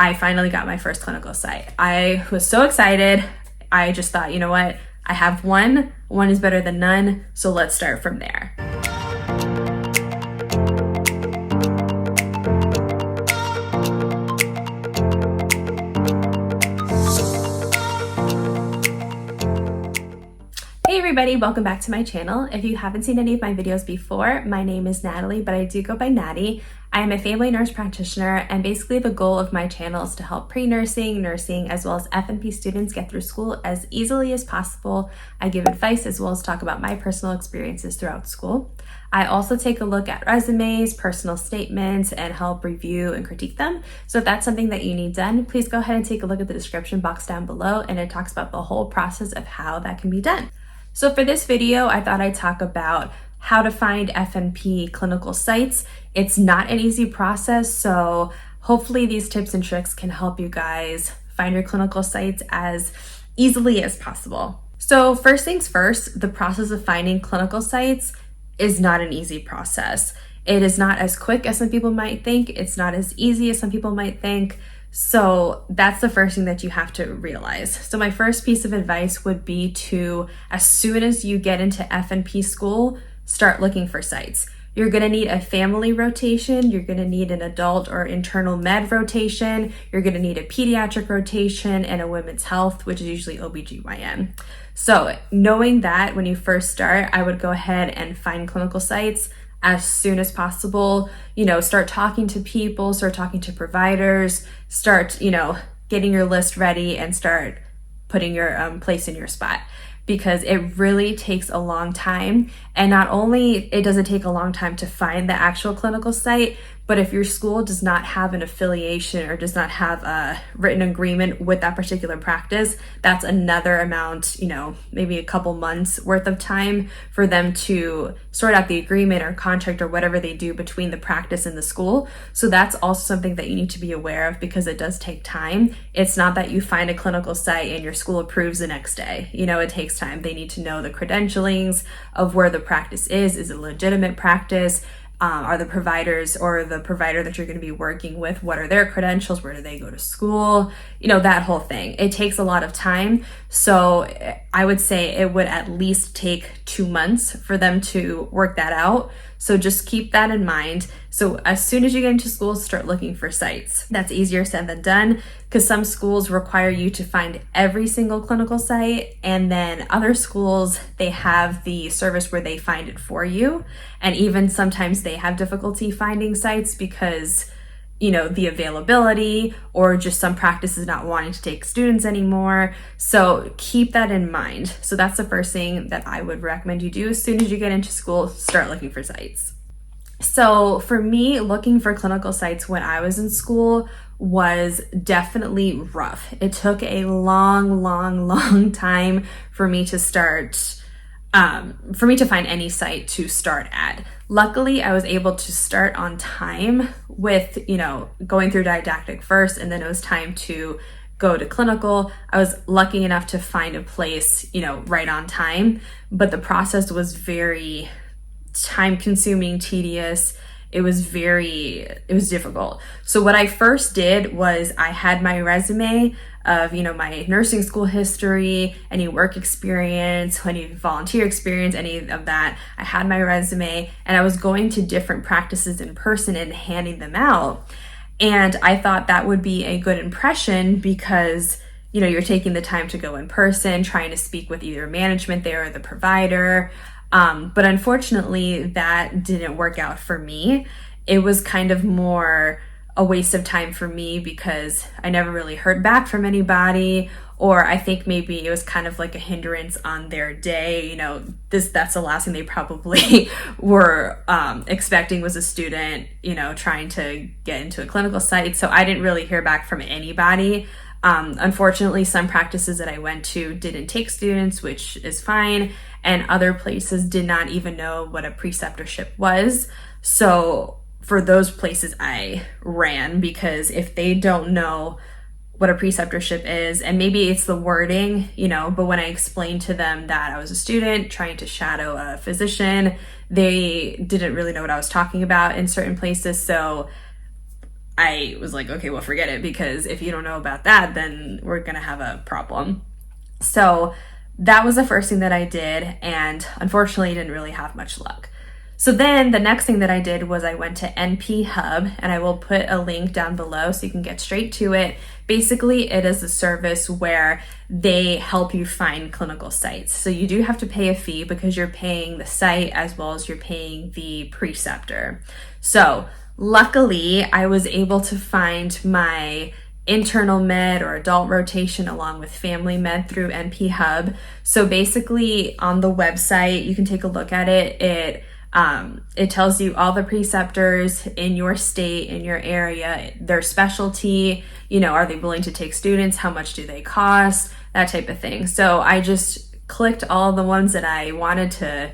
I finally got my first clinical site. I was so excited. I just thought, you know what? I have one is better than none, so let's start from there. Hey everybody, welcome back to my channel. If you haven't seen any of my videos before, my name is Natalie, but I do go by Naty. I am a family nurse practitioner, and basically the goal of my channel is to help pre-nursing, nursing, as well as FNP students get through school as easily as possible. I give advice as well as talk about my personal experiences throughout school. I also take a look at resumes, personal statements, and help review and critique them. So if that's something that you need done, please go ahead and take a look at the description box down below, and it talks about the whole process of how that can be done. So for this video, I thought I'd talk about how to find FNP clinical sites. It's not an easy process, so hopefully these tips and tricks can help you guys find your clinical sites as easily as possible. So first things first, the process of finding clinical sites is not an easy process. It is not as quick as some people might think. It's not as easy as some people might think. So that's the first thing that you have to realize. So my first piece of advice would be to, as soon as you get into FNP school, start looking for sites. You're gonna need a family rotation, you're gonna need an adult or internal med rotation, you're gonna need a pediatric rotation, and a women's health, which is usually OBGYN. So knowing that when you first start, I would go ahead and find clinical sites as soon as possible. Start talking to people, start talking to providers, start, getting your list ready and start putting your place in your spot, because it really takes a long time. And not only does it take a long time to find the actual clinical site, but if your school does not have an affiliation or does not have a written agreement with that particular practice, that's another amount, maybe a couple months worth of time for them to sort out the agreement or contract or whatever they do between the practice and the school. So that's also something that you need to be aware of, because it does take time. It's not that you find a clinical site and your school approves the next day. It takes time. They need to know the credentialings of where the practice is it a legitimate practice? Are the providers or the provider that you're going to be working with, what are their credentials? Where do they go to school? That whole thing. It takes a lot of time. So I would say it would at least take 2 months for them to work that out. So just keep that in mind. So as soon as you get into school, start looking for sites. That's easier said than done, because some schools require you to find every single clinical site, and then other schools, they have the service where they find it for you. And even sometimes they have difficulty finding sites because the availability, or just some practices not wanting to take students anymore. So keep that in mind. So that's the first thing that I would recommend you do. As soon as you get into school, start looking for sites. So for me, looking for clinical sites when I was in school was definitely rough. It took a long time for me to find any site to start at. Luckily, I was able to start on time with, going through didactic first, and then it was time to go to clinical. I was lucky enough to find a place, right on time, but the process was very time consuming, tedious. It was difficult. So what I first did was I had my resume of, my nursing school history, any work experience, any volunteer experience, any of that. I had my resume, and I was going to different practices in person and handing them out. And I thought that would be a good impression because, you're taking the time to go in person, trying to speak with either management there or the provider. But unfortunately, that didn't work out for me. It was kind of more a waste of time for me because I never really heard back from anybody, or I think maybe it was kind of like a hindrance on their day. That's the last thing they probably were expecting was a student, trying to get into a clinical site. So I didn't really hear back from anybody. Unfortunately, some practices that I went to didn't take students, which is fine, and other places did not even know what a preceptorship was. So for those places, I ran, because if they don't know what a preceptorship is, and maybe it's the wording, but when I explained to them that I was a student trying to shadow a physician, they didn't really know what I was talking about in certain places. So I was like, okay, well, forget it, because if you don't know about that, then we're going to have a problem. So that was the first thing that I did, and unfortunately didn't really have much luck. So then the next thing that I did was I went to NP Hub, and I will put a link down below so you can get straight to it. Basically, it is a service where they help you find clinical sites. So you do have to pay a fee because you're paying the site as well as you're paying the preceptor. So luckily, I was able to find my internal med or adult rotation along with family med through NP Hub. So basically on the website, you can take a look at it. It tells you all the preceptors in your state, in your area, their specialty, are they willing to take students? How much do they cost? That type of thing. So I just clicked all the ones that I wanted to,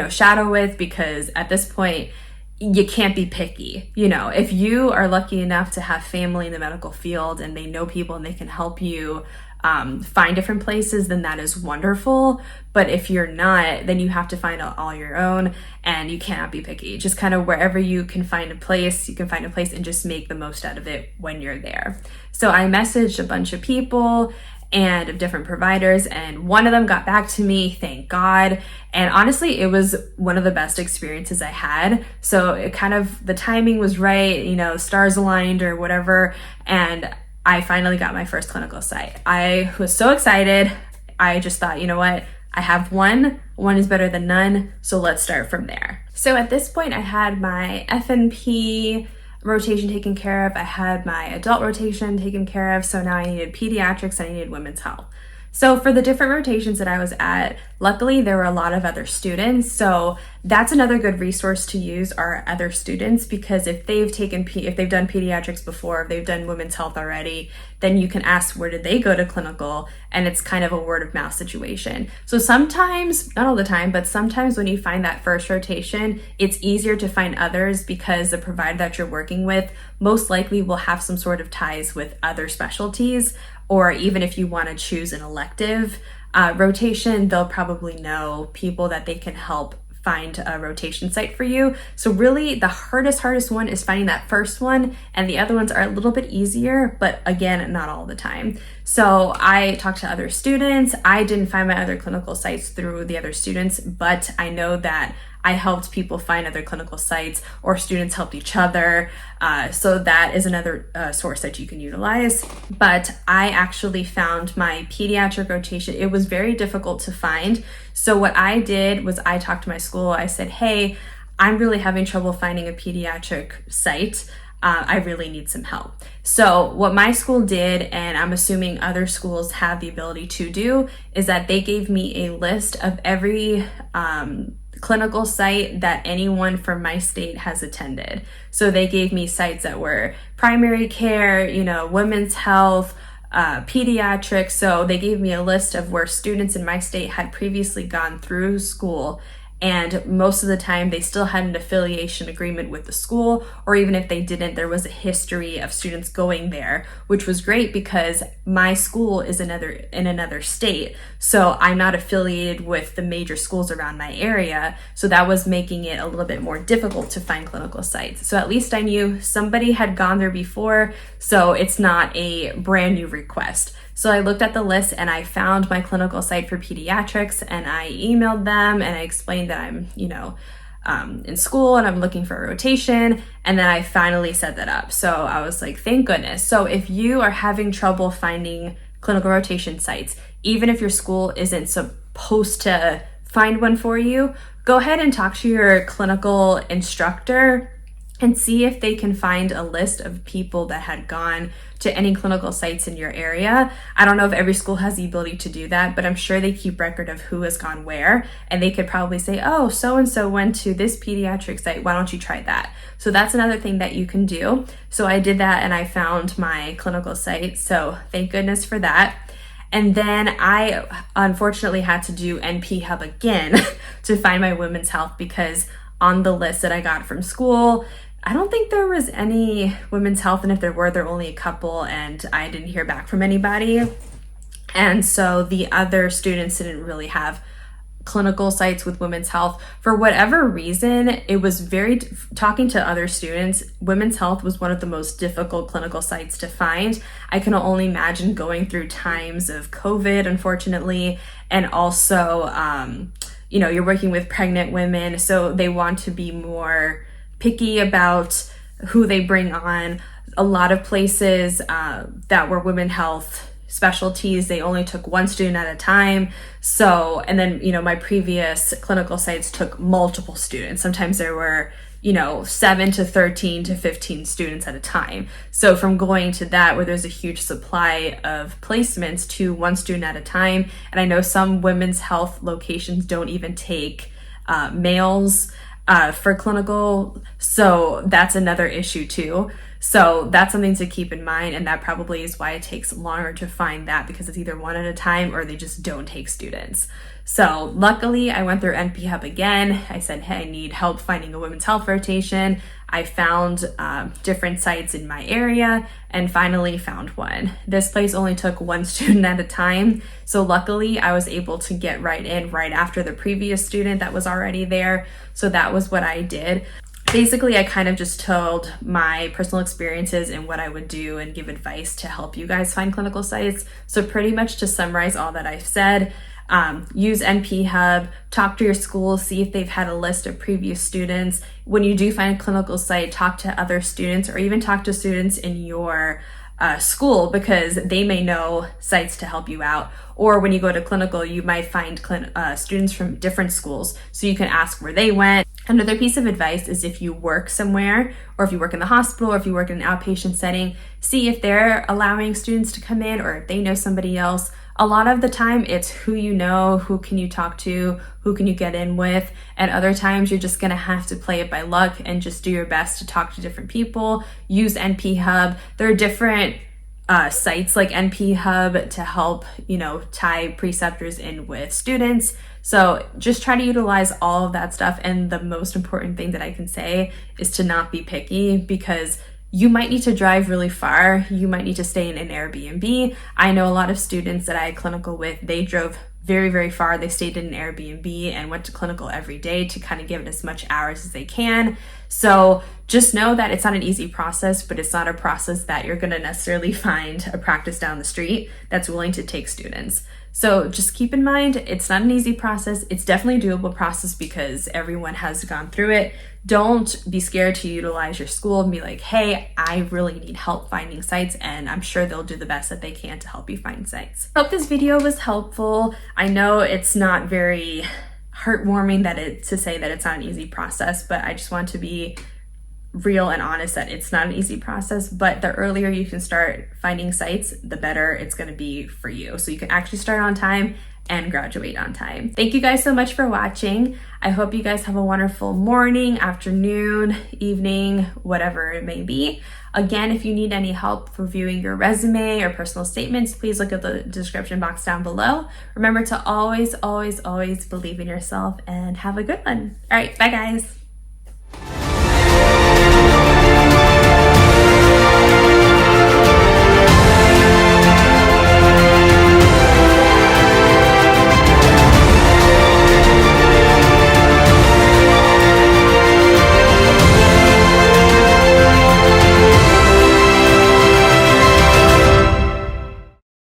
shadow with, because at this point, you can't be picky. If you are lucky enough to have family in the medical field and they know people and they can help you find different places, then that is wonderful. But if you're not, then you have to find out all your own, and you cannot be picky. Just kind of wherever you can find a place, you can find a place and just make the most out of it when you're there. So I messaged a bunch of people and of different providers, and one of them got back to me, thank God. And honestly, it was one of the best experiences I had. So it kind of, the timing was right, stars aligned or whatever. And I finally got my first clinical site. I was so excited. I just thought, you know what? I have one is better than none. So let's start from there. So at this point, I had my FNP rotation taken care of. I had my adult rotation taken care of. So now I needed pediatrics, I needed women's health. So for the different rotations that I was at, luckily there were a lot of other students. So that's another good resource to use, are other students, because if they've done pediatrics before, if they've done women's health already, then you can ask where did they go to clinical, and it's kind of a word of mouth situation. So sometimes, not all the time, but sometimes when you find that first rotation, it's easier to find others because the provider that you're working with most likely will have some sort of ties with other specialties. Or even if you want to choose an elective rotation, they'll probably know people that they can help find a rotation site for you. So really the hardest one is finding that first one, and the other ones are a little bit easier, but again, not all the time. So I talked to other students. I didn't find my other clinical sites through the other students, but I know that I helped people find other clinical sites, or students helped each other. So that is another source that you can utilize. But I actually found my pediatric rotation. It was very difficult to find. So what I did was I talked to my school. I said, hey, I'm really having trouble finding a pediatric site. I really need some help. So what my school did, and I'm assuming other schools have the ability to do, is that they gave me a list of every clinical site that anyone from my state has attended. So they gave me sites that were primary care, women's health, pediatrics. So they gave me a list of where students in my state had previously gone through school. And most of the time they still had an affiliation agreement with the school, or even if they didn't, there was a history of students going there, which was great because my school is in another state. So I'm not affiliated with the major schools around my area. So that was making it a little bit more difficult to find clinical sites. So at least I knew somebody had gone there before, so it's not a brand new request. So I looked at the list and I found my clinical site for pediatrics, and I emailed them and I explained that I'm, in school and I'm looking for a rotation. And then I finally set that up. So I was like, thank goodness. So if you are having trouble finding clinical rotation sites, even if your school isn't supposed to find one for you, go ahead and talk to your clinical instructor and see if they can find a list of people that had gone to any clinical sites in your area. I don't know if every school has the ability to do that, but I'm sure they keep record of who has gone where, and they could probably say, oh, so-and-so went to this pediatric site, why don't you try that? So that's another thing that you can do. So I did that and I found my clinical site, so thank goodness for that. And then I unfortunately had to do NP Hub again to find my women's health, because on the list that I got from school, I don't think there was any women's health, and if there were only a couple, and I didn't hear back from anybody. And so the other students didn't really have clinical sites with women's health. For whatever reason, it was talking to other students, women's health was one of the most difficult clinical sites to find. I can only imagine going through times of COVID, unfortunately, and also, you're working with pregnant women, so they want to be more picky about who they bring on. A lot of places that were women's health specialties, they only took one student at a time. So, and then, my previous clinical sites took multiple students. Sometimes there were, 7 to 13 to 15 students at a time. So from going to that where there's a huge supply of placements to one student at a time. And I know some women's health locations don't even take males for clinical. So that's another issue too. So that's something to keep in mind, and that probably is why it takes longer to find that, because it's either one at a time or they just don't take students. So luckily I went through NP Hub again. I said, hey, I need help finding a women's health rotation. I found different sites in my area and finally found one. This place only took one student at a time. So luckily I was able to get right in right after the previous student that was already there. So that was what I did. Basically, I kind of just told my personal experiences and what I would do and give advice to help you guys find clinical sites. So pretty much to summarize all that I've said, use NP Hub, talk to your school, see if they've had a list of previous students. When you do find a clinical site, talk to other students or even talk to students in your school, because they may know sites to help you out. Or when you go to clinical, you might find students from different schools, so you can ask where they went. Another piece of advice is if you work somewhere, or if you work in the hospital, or if you work in an outpatient setting, see if they're allowing students to come in or if they know somebody else. A lot of the time it's who you know, who can you talk to, who can you get in with, and other times you're just gonna have to play it by luck and just do your best to talk to different people. Use NP Hub. There are different sites like NP Hub to help, tie preceptors in with students. So just try to utilize all of that stuff. And the most important thing that I can say is to not be picky, because you might need to drive really far. You might need to stay in an Airbnb. I know a lot of students that I had clinical with, they drove very, very far. They stayed in an Airbnb and went to clinical every day to kind of give it as much hours as they can. So just know that it's not an easy process, but it's not a process that you're going to necessarily find a practice down the street that's willing to take students. So just keep in mind, it's not an easy process. It's definitely a doable process because everyone has gone through it. Don't be scared to utilize your school and be like, hey, I really need help finding sites, and I'm sure they'll do the best that they can to help you find sites. Hope this video was helpful. I know it's not very heartwarming to say that it's not an easy process, but I just want to be real and honest that it's not an easy process, but the earlier you can start finding sites, the better it's going to be for you. So you can actually start on time and graduate on time. Thank you guys so much for watching. I hope you guys have a wonderful morning, afternoon, evening, whatever it may be. Again, if you need any help reviewing your resume or personal statements, please look at the description box down below. Remember to always, always, always believe in yourself and have a good one. All right, bye guys.